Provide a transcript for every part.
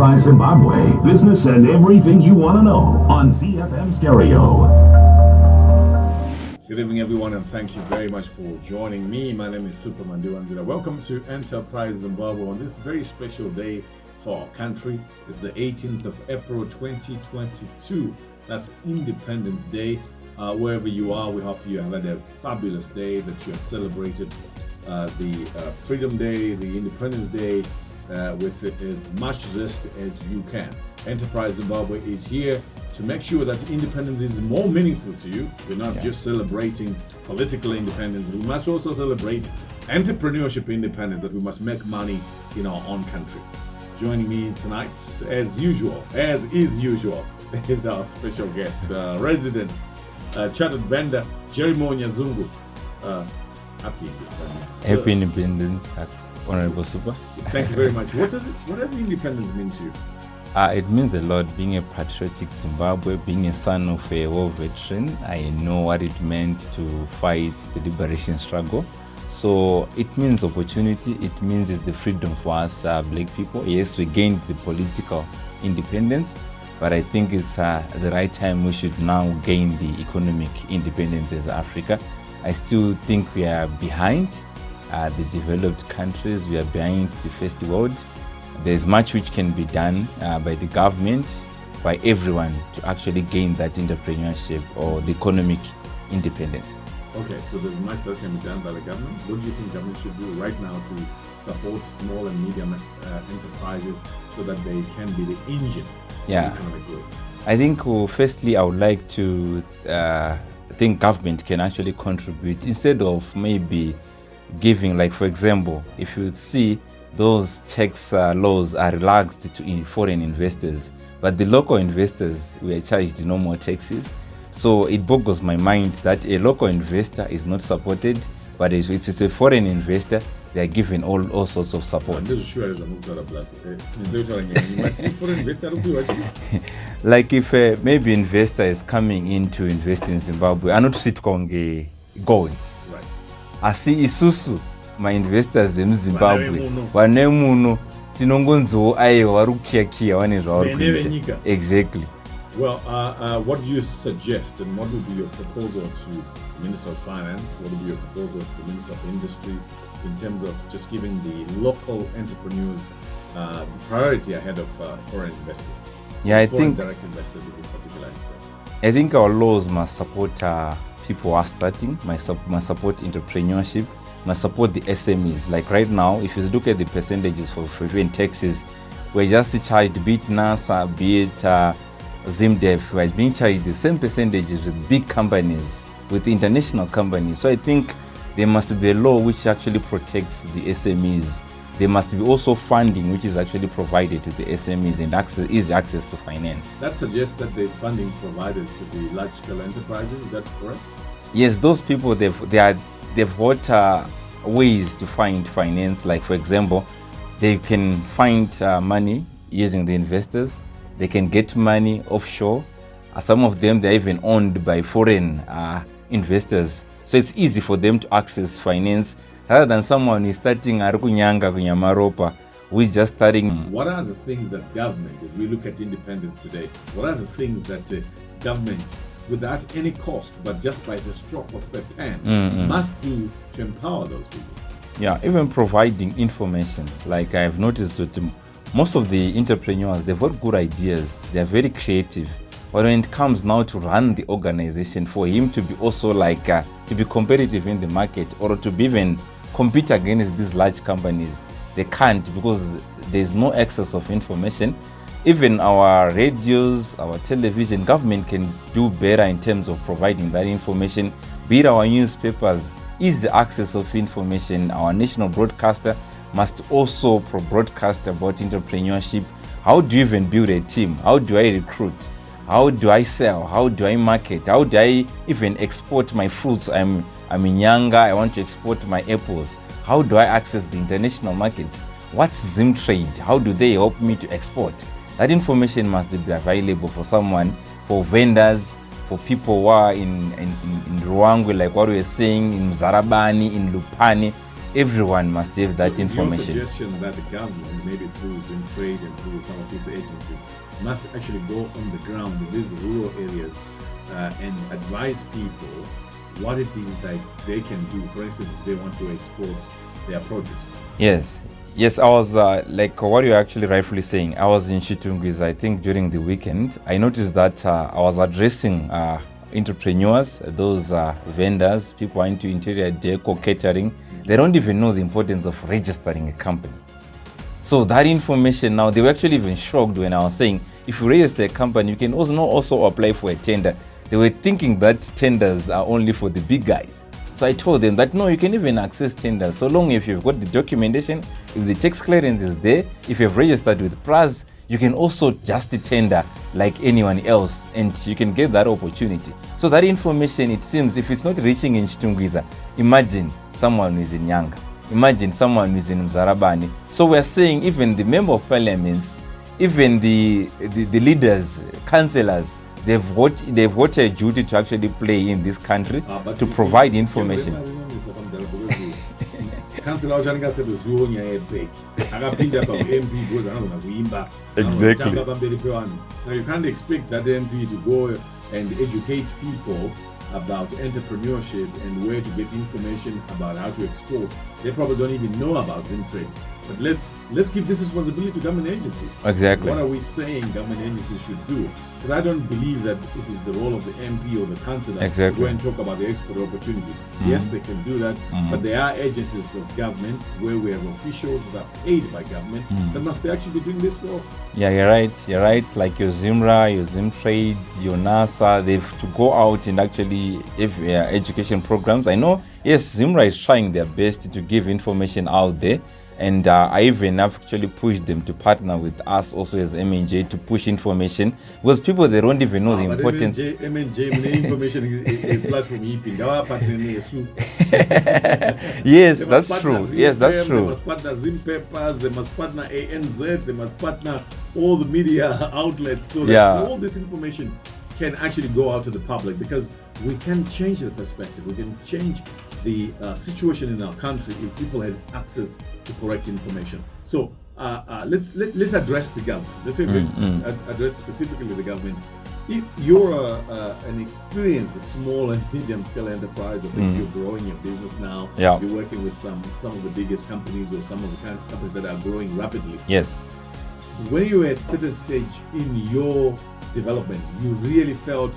Enterprise Zimbabwe, business and everything you want to know on ZFM Stereo. Good evening, everyone, and thank you very much for joining me. My name is Supa Mandiwanzira. Welcome to Enterprise Zimbabwe on this very special day for our country. It's the 18th of April 2022. That's Independence Day. Wherever you are, we hope you have had a fabulous day, that you have celebrated the Freedom Day, the Independence Day, with as much zest as you can. Enterprise Zimbabwe is here to make sure that independence is more meaningful to you. We're not just celebrating political independence. We must also celebrate entrepreneurship independence, that we must make money in our own country. Joining me tonight, as is usual, is our special guest, resident Chartered Vendor Zungu. Happy Independence, Honorable Supa. Thank you very much. What does independence mean to you? It means a lot. Being a patriotic Zimbabwe, being a son of a war veteran, I know what it meant to fight the liberation struggle. So it means opportunity. It means it's the freedom for us black people. Yes, we gained the political independence, but I think it's at the right time we should now gain the economic independence as Africa. I still think we are behind the developed countries. We are behind the first world. There's much which can be done by the government, by everyone, to actually gain that entrepreneurship or the economic independence. Okay, so there's much that can be done by the government. What do you think government should do right now to support small and medium enterprises so that they can be the engine of economic growth? I think firstly I would like to think government can actually contribute instead of maybe giving, like for example, if you see those tax laws are relaxed to foreign investors, but the local investors were charged no more taxes. So it boggles my mind that a local investor is not supported, but it's a foreign investor, they are given all sorts of support. Like if maybe investor is coming in to invest in Zimbabwe, I'm not sitkonge gold. Right. I see isusu my investors in Zimbabwe wane muno tinongonzo aiwa warukiakia wane zvauri. Exactly. Well, what do you suggest, and what would be your proposal to the Minister of Finance? What would be your proposal to the Minister of Industry in terms of just giving the local entrepreneurs the priority ahead of foreign investors? Yeah, I foreign think direct investors in this particular instance. I think our laws must support people who are starting, must support entrepreneurship, must support the SMEs. Like right now, if you look at the percentages for even taxes, we're just charged, be it NASA, be it ZimDev, we're being charged the same percentages with big companies, with international companies. So I think there must be a law which actually protects the SMEs. There must be also funding which is actually provided to the SMEs and easy access to finance. That suggests that there's funding provided to the large-scale enterprises. Is that correct? Yes, those people, they've got ways to find finance. Like for example, they can find money using the investors. They can get money offshore. Some of them, they're even owned by foreign investors. So it's easy for them to access finance rather than someone who is starting Arukunyanga Kunyamaropa, who is just starting. What are the things that government, as we look at independence today, what are the things that government, without any cost, but just by the stroke of the pen, must do to empower those people? Yeah, even providing information. Like I've noticed that most of the entrepreneurs, they've got good ideas. They're very creative. But when it comes now to run the organization, for him to be also like, to be competitive in the market or to be even compete against these large companies, they can't because there's no access of information. Even our radios, our television, government can do better in terms of providing that information. Be it our newspapers, easy access of information. Our national broadcaster must also broadcast about entrepreneurship. How do you even build a team? How do I recruit? How do I sell? How do I market? How do I even export my fruits? I'm in Nyanga, I want to export my apples. How do I access the international markets? What's Zim Trade? How do they help me to export? That information must be available for someone, for vendors, for people who are in Ruangwe, like what we were saying, in Mzarabani, in Lupani. everyone must have that Is information. your suggestion that the government, maybe through Trade and through some of its agencies, must actually go on the ground in these rural areas and advise people what it is that they can do? For instance, if they want to export their produce. Yes, I was like what you're actually rightfully saying. I was in Chitungwiza, I think, during the weekend. I noticed that I was addressing entrepreneurs, those vendors, people into interior deco, catering. They don't even know the importance of registering a company. So that information now, they were actually even shocked when I was saying, if you register a company, you can also apply for a tender. They were thinking that tenders are only for the big guys. So I told them that no, you can even access tenders so long if you've got the documentation, if the tax clearance is there, if you've registered with PRAS, you can also just tender like anyone else and you can get that opportunity. So that information, it seems, if it's not reaching in Chitungwiza, imagine someone who is in Nyanga, imagine someone who is in Mzarabani. So we're saying even the member of parliaments, even the leaders, councillors, they've got a duty to actually play in this country to provide information. Exactly. So you can't expect that MP to go and educate people about entrepreneurship and where to get information about how to export. They probably don't even know about Trade. But let's give this responsibility to government agencies. Exactly. What are we saying government agencies should do? Because I don't believe that it is the role of the MP or the councillor to go and talk about the export opportunities. Yes, they can do that, but there are agencies of government where we have officials that are paid by government that must be actually doing this work. Yeah, you're right. Like your Zimra, your Trade, your NASA, they've to go out and actually have education programs. I know, yes, Zimra is trying their best to give information out there. And I even have actually pushed them to partner with us also as MNJ to push information because people, they don't even know the importance. MNJ information is platform. Yes, that's true. Yes, that's true. They must partner Zim Papers, they must partner ANZ, they must partner all the media outlets so that all this information can actually go out to the public, because we can change the perspective, we can change the situation in our country if people had access to correct information. So let's address the government. Let's address specifically the government. If you're an experienced small and medium scale enterprise, I think you're growing your business now. Yeah. You're working with some of the biggest companies or some of the companies that are growing rapidly. Yes. When you were at a certain stage in your development, you really felt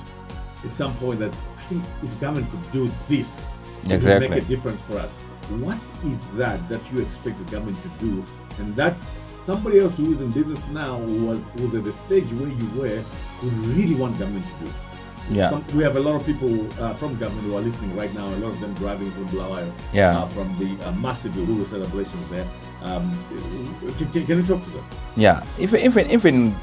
at some point that I think if government could do this, it would make a difference for us. What is that you expect the government to do, and that somebody else who is in business now was at the stage where you were would really want government to do? Yeah. We have a lot of people from government who are listening right now, a lot of them driving from Bulawayo, from the massive Uhuru celebrations there. Can you talk to them? Yeah, even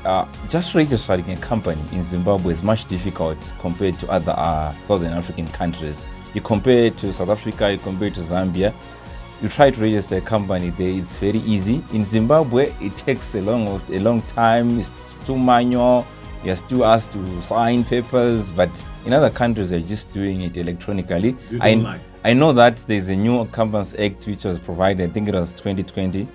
just registering a company in Zimbabwe is much difficult compared to other Southern African countries. You compare it to South Africa, you compare it to Zambia, you try to register a company there, it's very easy. In Zimbabwe, it takes a long time, it's too manual, you're still asked to sign papers, but in other countries, they're just doing it electronically. I know that there's a new Companies Act which was provided, I think it was 2020,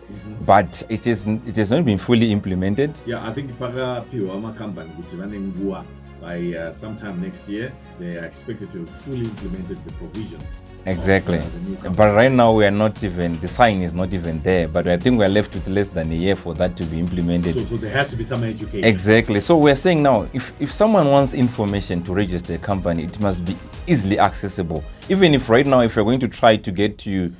but it has not been fully implemented. Yeah, I think company which running by sometime next year, they are expected to have fully implemented the provisions. Exactly. But right now we are not even, the sign is not even there, but I think we are left with less than a year for that to be implemented. So there has to be some education. Exactly. So we're saying now, if someone wants information to register a company, it must be easily accessible. Even if right now, if you're going to try to get to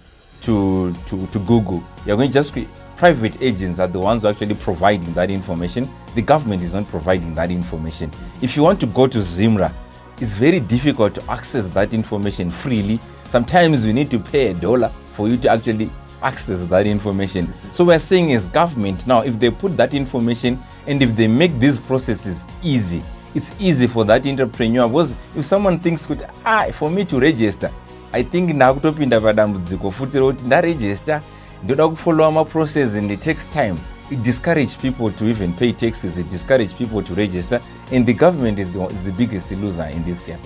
Google, you're going to just private agents are the ones who are actually providing that information. The government is not providing that information. If you want to go to Zimra, it's very difficult to access that information freely. Sometimes you need to pay $1 for you to actually access that information. So we're saying as government now, if they put that information and if they make these processes easy, it's easy for that entrepreneur. Because if someone thinks, for me to register, I think ndakutopinda padambudziko futi roti ndaregister ndoda kufollow my process and it takes time. It discourages people to even pay taxes, it discourages people to register, and the government is the biggest loser in this game.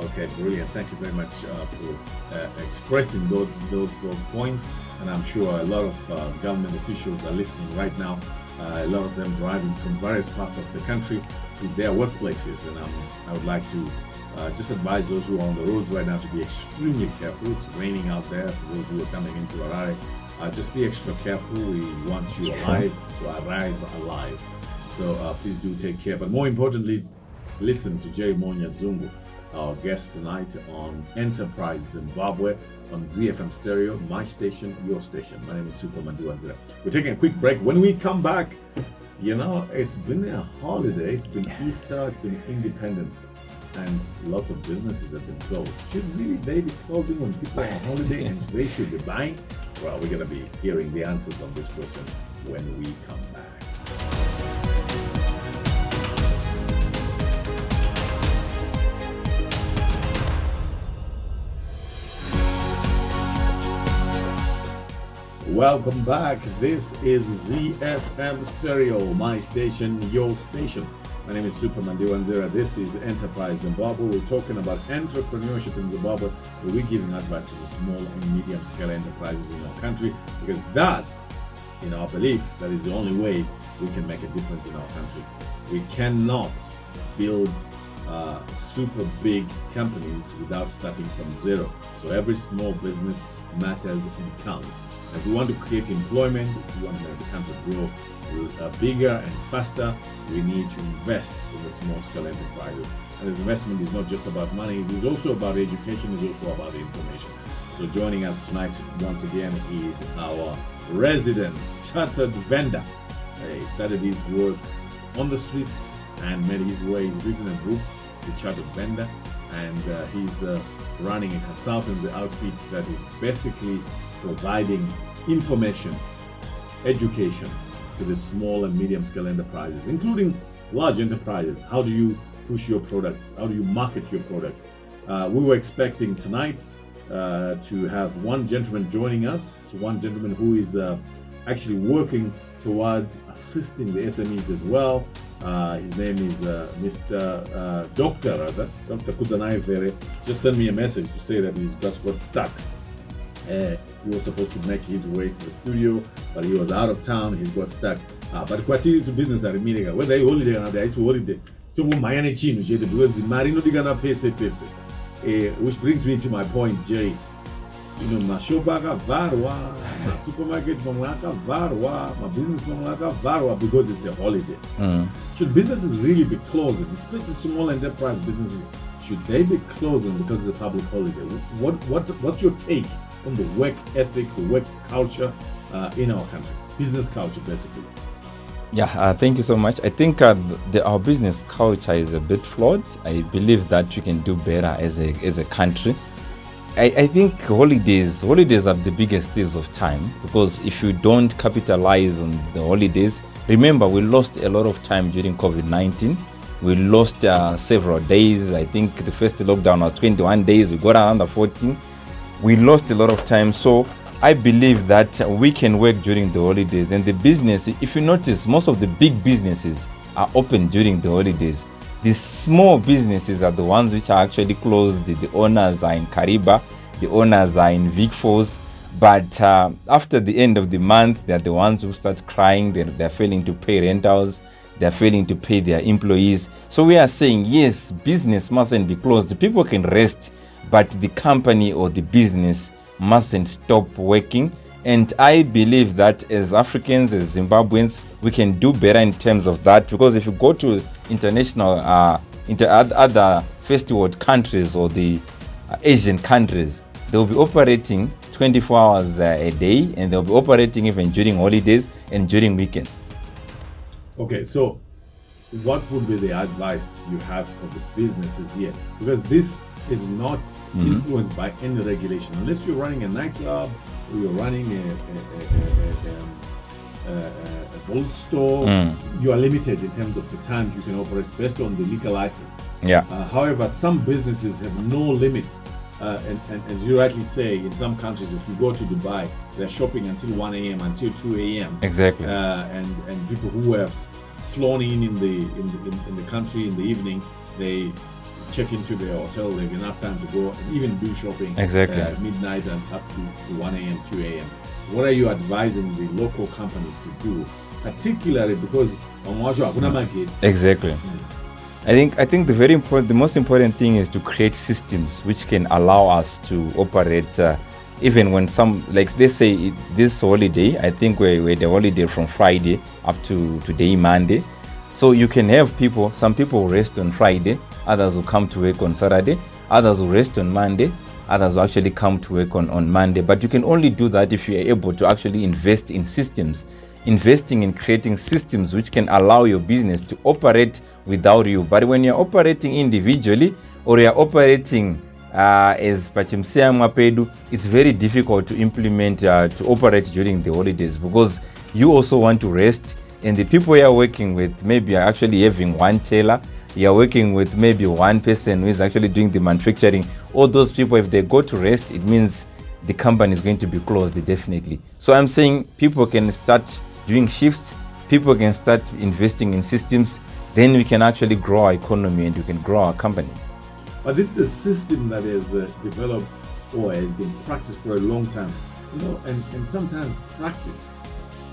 Okay, brilliant. Thank you very much for expressing those points. And I'm sure a lot of government officials are listening right now. A lot of them driving from various parts of the country to their workplaces. And I would like to just advise those who are on the roads right now to be extremely careful. It's raining out there. For those who are coming into Harare, just be extra careful. We want you alive to arrive alive. So please do take care. But more importantly, listen to Jerry Monya Zungu, our guest tonight on Enterprise Zimbabwe on ZFM Stereo, my station, your station. My name is Supa Mandiwanzira. We're taking a quick break. When we come back, it's been a holiday. It's been Easter. It's been Independence. And lots of businesses have been closed. Should really they be closing when people are on holiday and they should be buying? Well, we're going to be hearing the answers on this question when we come back. Welcome back. This is ZFM Stereo, my station, your station. My name is Supa Mandiwanzira. This is Enterprise Zimbabwe. We're talking about entrepreneurship in Zimbabwe. We're giving advice to the small and medium scale enterprises in our country, because that, in our belief, that is the only way we can make a difference in our country. We cannot build super big companies without starting from zero. So every small business matters and counts. If we want to create employment, if we want to make the country grow bigger and faster, we need to invest in the small-scale enterprises. And this investment is not just about money, it is also about education, it is also about information. So joining us tonight once again is our resident chartered vendor. He started his work on the street and made his way. He's written a book, The Chartered Vendor, and he's running a consultancy outfit that is basically providing information, education to the small and medium scale enterprises, including large enterprises. How do you push your products? How do you market your products? We were expecting tonight to have one gentleman joining us, one gentleman who is actually working towards assisting the SMEs as well. His name is Mr. Dr. Kuzanai Vere. Just sent me a message to say that he's just got stuck. He was supposed to make his way to the studio, but he was out of town. He got stuck. But kwatiri to business at America. Whether he holiday or not, it's holiday. So mayane chinu chete because the marino digana pese. Which brings me to my point, Jerry. Mashopa akavarwa, ma supermarket mamwe akavarwa, ma business mamwe akavarwa because it's a holiday. Should businesses really be closing, especially small enterprise businesses? Should they be closing because it's a public holiday? What's your take on the work ethic, the work culture in our country? Business culture, basically. Yeah, thank you so much. I think our business culture is a bit flawed. I believe that we can do better as a country. I think holidays are the biggest steals of time, because if you don't capitalize on the holidays, remember we lost a lot of time during COVID-19. We lost several days. I think the first lockdown was 21 days. We got another 14. We lost a lot of time. So I believe that we can work during the holidays. And the business, if you notice, most of the big businesses are open during the holidays. The small businesses are the ones which are actually closed. The owners are in Kariba. The owners are in Vic Falls. But after the end of the month, they're the ones who start crying. They're failing to pay rentals. They're failing to pay their employees. So we are saying, yes, business mustn't be closed. People can rest, but the company or the business mustn't stop working. And I believe that as Africans, as Zimbabweans, we can do better in terms of that, because if you go to international, other first world countries or the Asian countries, they'll be operating 24 hours a day, and they'll be operating even during holidays and during weekends. Okay, so what would be the advice you have for the businesses here? Because this is not influenced by any regulation. Unless you're running a nightclub or you're running a gold store, you are limited in terms of the times you can operate based on the liquor license. Yeah. However, some businesses have no limit. And as you rightly say, in some countries, if you go to Dubai, they're shopping until 1 a.m., until 2 a.m. Exactly. And people who have flown in the country in the evening, they check into their hotel, they have enough time to go and even do shopping. Exactly. Midnight and up to 1 a.m., 2 a.m. What are you advising the local companies to do, particularly because exactly. I think the most important thing is to create systems which can allow us to operate even when some, like let's say this holiday, I think we had a holiday from Friday up to today, Monday. So you can have some people rest on Friday, others will come to work on Saturday, others will rest on Monday, others will actually come to work on Monday. But you can only do that if you are able to actually invest in systems, investing in creating systems which can allow your business to operate without you. But when you're operating individually or you're operating as Pachimsia Mwapedu, it's very difficult to implement, to operate during the holidays, because you also want to rest. And the people you're working with, maybe you're actually having one tailor, you're working with maybe one person who is actually doing the manufacturing. All those people, if they go to rest, it means the company is going to be closed, definitely. So I'm saying people can start doing shifts, people can start investing in systems, then we can actually grow our economy and we can grow our companies. But this is a system that is developed or has been practiced for a long time, and sometimes practice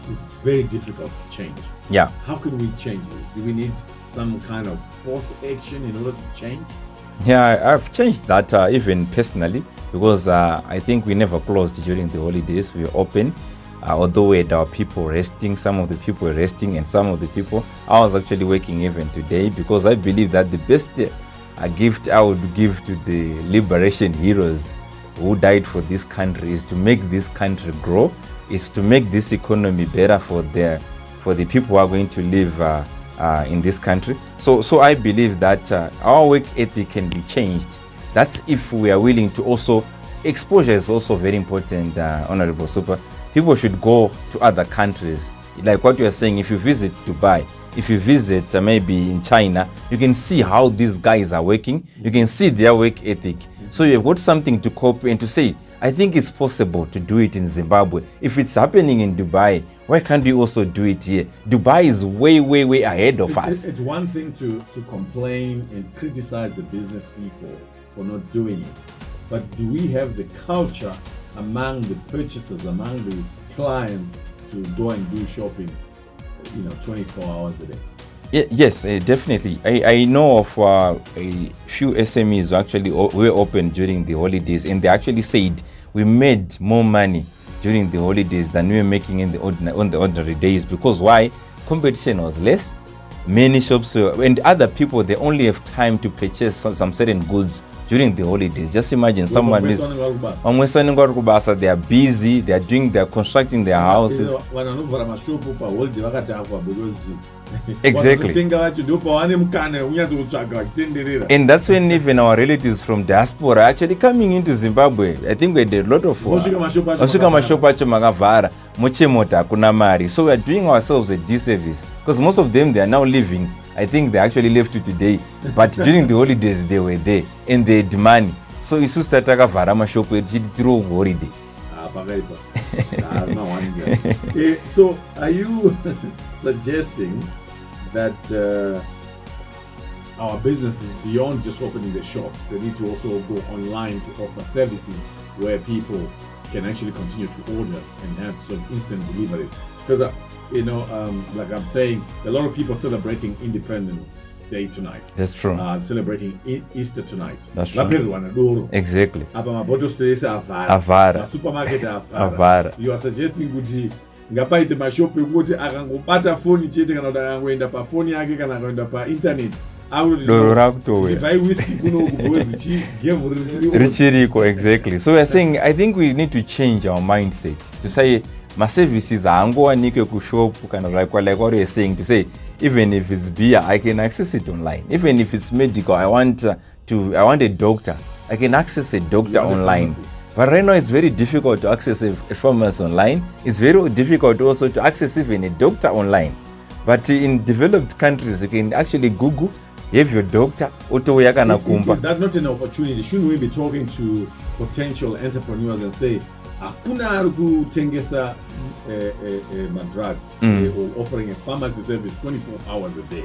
is very difficult to change. Yeah. How can we change this? Do we need some kind of force action in order to change? Yeah, I've changed that even personally, because I think we never closed during the holidays. We were open, although we had our people resting. Some of the people were resting, and some of the people, I was actually working even today, because I believe that the best gift I would give to the liberation heroes who died for this country is to make this country grow, is to make this economy better for the people who are going to live in this country. So I believe that our work ethic can be changed. That's if we are willing to also, exposure is also very important, Honorable Supa. People should go to other countries. Like what you are saying, if you visit Dubai, if you visit maybe in China, you can see how these guys are working. You can see their work ethic. So you've got something to copy and to say, I think it's possible to do it in Zimbabwe. If it's happening in Dubai, why can't we also do it here? Dubai is way, way, way ahead of us. It's one thing to complain and criticize the business people for not doing it. But do we have the culture among the purchasers, among the clients, to go and do shopping, 24 hours a day? Yes, definitely. I know of a few SMEs who actually were open during the holidays, and they actually said we made more money during the holidays than we were making on the ordinary days. Because why? Competition was less. Many shops and other people, they only have time to purchase some certain goods during the holidays. Just imagine someone is they are busy, they're constructing their houses. Exactly. And that's when even our relatives from diaspora are actually coming into Zimbabwe. I think we did a lot of so we are doing ourselves a disservice, because most of them, they are now living, I think they actually left today, but during the holidays they were there and they had money. So you should start through holiday. So are you suggesting that our businesses, beyond just opening the shops, they need to also go online to offer services where people can actually continue to order and have some instant deliveries? Because like I'm saying, a lot of people celebrating Independence Day tonight. That's true. Celebrating Easter tonight. That's true. Exactly. Avara. Supermarket Avara. You are suggesting kuti ngapaite mashopu ekuti akangobata foni chete kana kuti akangoenda pafoni yake kana akaenda painternet exactly. So we are saying, I think we need to change our mindset to say my services are angoanike kushop kind of like what you're saying, to say even if it's beer, I can access it online. Even if it's medical, I want a doctor, I can access a doctor online. But right now it's very difficult to access a pharmacy online. It's very difficult also to access even a doctor online. But in developed countries, you can actually Google, you have your doctor. Is that not an opportunity? Shouldn't we be talking to potential entrepreneurs and say, hakuna ari tengesa drugs or offering a pharmacy service 24 hours a day?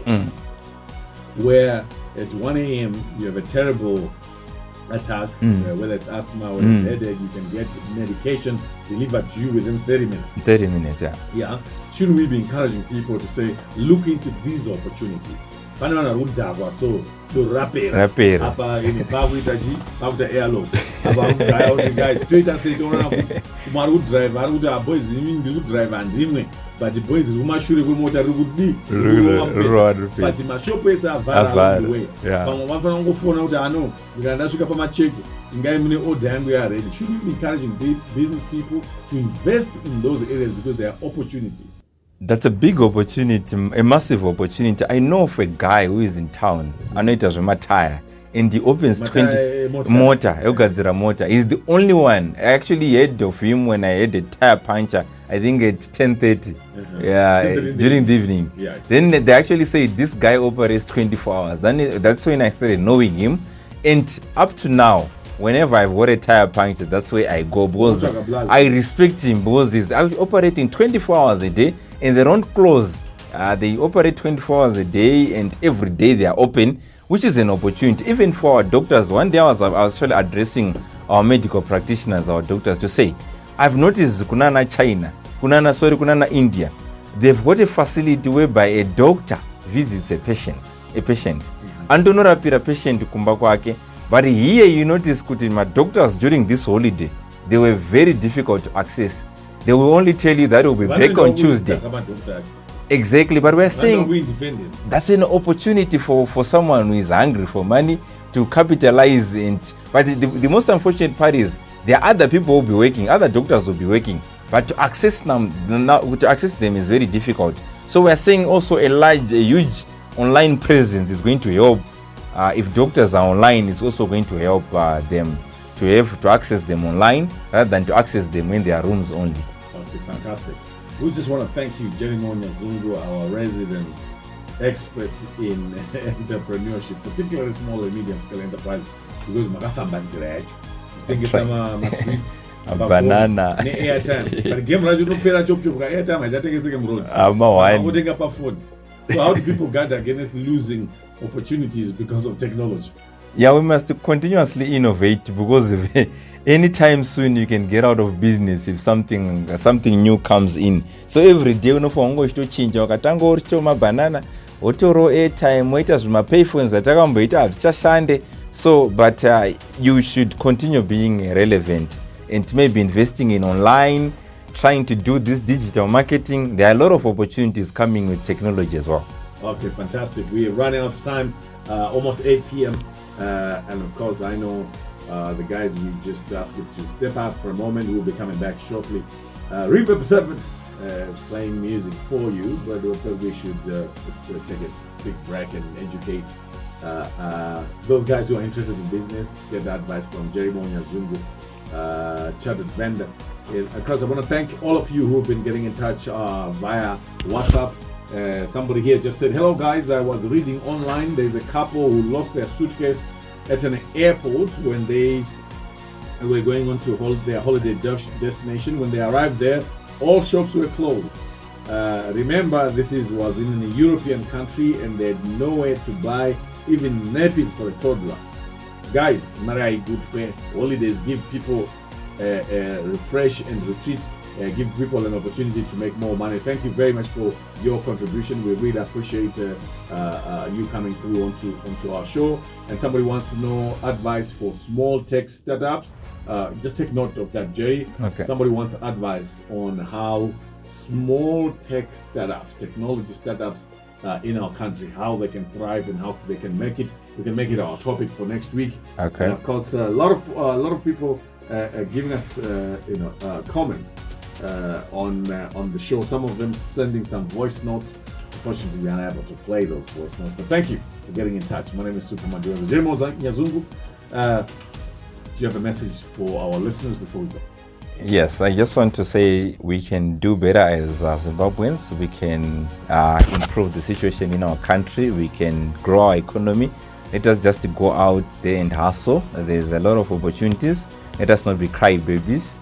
where at 1 a.m. you have a terrible attack, whether it's asthma, whether it's headache, you can get medication delivered to you within 30 minutes. 30 minutes, yeah. Yeah. Shouldn't we be encouraging people to say, look into these opportunities? So Rapera. apa ini bakuita airlock apa guys straight and say don't kumari kudrive ari kuti boys ini ndiri kudrive handimwe but boys kumashure kwemota riri kudi but mashopu ese avhara on the way vamwe vanofanira kungofona kuti ano ndikana ndasvika pamacheki ingai mune order yangu yaredi. Should we be encouraging business people to invest in those areas because there are opportunities? That's a big opportunity, a massive opportunity. I know of a guy who is in town. I know it as Mataya, and he opens 20 motor. He's the only one. I actually heard of him when I had a tire puncture. I think at 10:30. During the evening. Yeah. Then they actually say this guy operates 24 hours. Then that's when I started knowing him, and up to now, whenever I've got a tire puncture, that's where I go because I respect him because he's operating 24 hours a day and they don't close. They operate 24 hours a day and every day they are open, which is an opportunity. Even for our doctors, one day I was actually addressing our medical practitioners, our doctors, to say, I've noticed kunana China, kunana India, they've got a facility whereby a doctor visits a patient. And do not appear a patient kumba kwake. But here you notice kuti my doctors during this holiday, they were very difficult to access. They will only tell you that will be back on Tuesday. Exactly, but we're saying that's an opportunity for someone who is hungry for money to capitalize. But the most unfortunate part is there are other people who will be working, other doctors will be working, but to access them is very difficult. So we're saying also a huge online presence is going to help. If doctors are online, it's also going to help them to access them online rather than to access them in their rooms only. Okay, fantastic. We just want to thank you, Jerimo Nyazungu, our resident expert in entrepreneurship, particularly small and medium scale enterprise, because Magasambanzira yacho. Think it's sweets, a banana, airtime. But game rajo no pera chop airtime. I just think it's a road. Phone. So how do people guard against losing opportunities because of technology? Yeah, we must continuously innovate because anytime soon you can get out of business if something new comes in. So every day unofanira kuchitochinja wakatanga uri banana wotoro airtime woita zvima payphones zvatakamboita hazvichashande. So but you should continue being relevant and maybe investing in online, trying to do this digital marketing. There are a lot of opportunities coming with technology as well. Okay, fantastic. We are running out of time, almost 8 p.m. And of course, I know the guys, we just ask you to step out for a moment. We'll be coming back shortly. Reverb 7 playing music for you, but we should just take a big break and educate those guys who are interested in business. Get advice from Jerimo Nyazungu, Chartered Vendor. Of course, I want to thank all of you who have been getting in touch via WhatsApp. Somebody here just said, hello guys, I was reading online, there's a couple who lost their suitcase at an airport when they were going on to their holiday destination. When they arrived there, all shops were closed. Remember, this was in a European country and they had nowhere to buy even nappies for a toddler. Guys, Marai good way. Holidays give people refresh and retreat, give people an opportunity to make more money. Thank you very much for your contribution. We really appreciate you coming through onto our show. And somebody wants to know advice for small tech startups. Just take note of that, Jay. Okay. Somebody wants advice on how small tech startups, technology startups in our country, how they can thrive and how they can make it. We can make it our topic for next week. Okay. And of course, a lot of people giving us comments on the show. Some of them sending some voice notes. Unfortunately, we are unable to play those voice notes. But thank you for getting in touch. My name is Supa Mandiwanzira. Jerimo Nyazungu, do you have a message for our listeners before we go? Yes, I just want to say we can do better as Zimbabweans. We can improve the situation in our country. We can grow our economy. Let us just go out there and hustle. There's a lot of opportunities. Let us not be crybabies.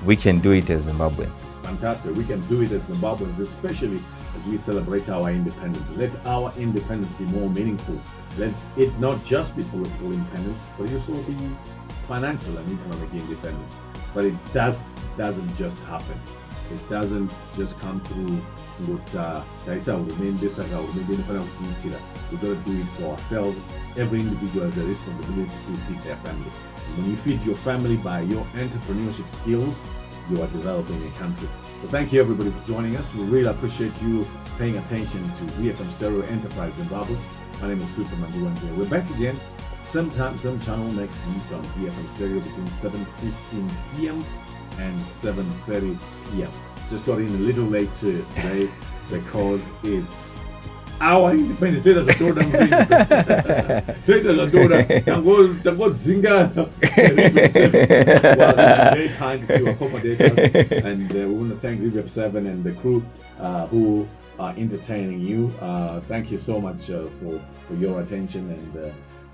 We can do it as Zimbabweans. fantastic. We can do it as Zimbabweans, especially as we celebrate our independence. Let our independence be more meaningful. Let it not just be political independence, but it also be financial and economic independence. But it doesn't just happen. It doesn't just come through with we've got to do it for ourselves. Every individual has a responsibility to feed their family. When you feed your family by your entrepreneurship skills, you are developing a country. So thank you everybody for joining us. We really appreciate you paying attention to ZFM Stereo Enterprise Zimbabwe. My name is Supa Mandiwanzira. We're back again, same time, same channel next week on ZFM Stereo between 7:15 p.m. and 7:30 p.m. Just got in a little late today because it's our independence. Well, very kind to accommodate us, and we want to thank Revep 7 and the crew who are entertaining you. Thank you so much for your attention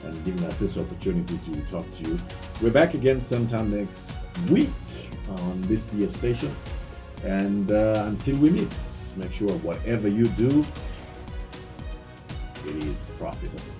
and giving us this opportunity to talk to you. We're back again sometime next week on this year's station, and until we meet, make sure whatever you do, it is profitable.